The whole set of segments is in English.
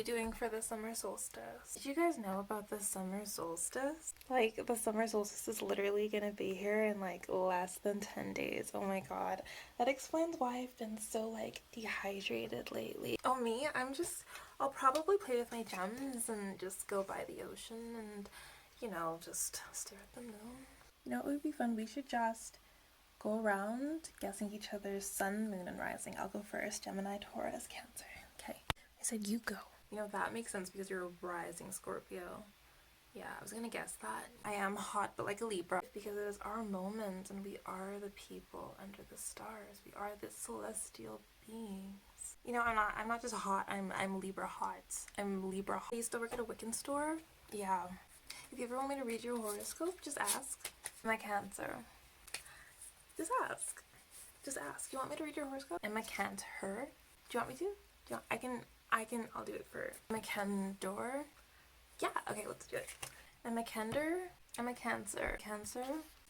doing for the summer solstice? Did you guys know about the summer solstice? Like, the summer solstice is literally gonna be here in like less than 10 days. Oh my god. That explains why I've been so like dehydrated lately. Oh, me? I'll probably play with my gems and just go by the ocean and, you know, just stare at the moon. You know, it would be fun. We should just go around guessing each other's sun, moon, and rising. I'll go first. Gemini, Taurus, Cancer. Okay. I said you go. You know, that makes sense because you're a rising Scorpio. Yeah, I was gonna guess that. I am hot, but like a Libra. Because it is our moment and we are the people under the stars. We are the celestial beings. You know, I'm not just hot, I'm Libra hot. I'm Libra hot. I used to work at a Wiccan store. Yeah. If you ever want me to read your horoscope, just ask. I'm a Cancer. Just ask. Just ask. You want me to read your horoscope? I'm a Cancer. Do you want me to? I'll do it for I'm a Candor. Yeah, okay, let's do it. I'm a Candor. I'm a Cancer. Cancer.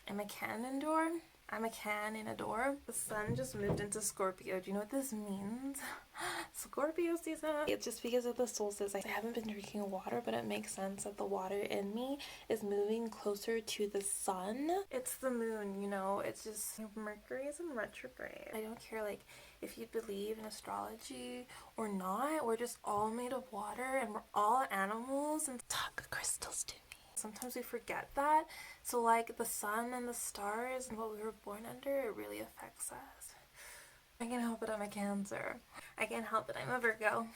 I'm a Canindor. I'm a Caninador. The sun just moved into Scorpio. Do you know what this means? Scorpio season. It's just because of the solstice. I haven't been drinking water, but it makes sense that the water in me is moving closer to the sun. It's the moon, you know. It's just Mercury is in retrograde. I don't care like if you believe in astrology or not. We're just all made of water and we're all animals and talk crystals to me. Sometimes we forget that. So like the sun and the stars and what we were born under, it really affects us. I can't help it, I'm a Cancer. I can't help it, I'm a Virgo.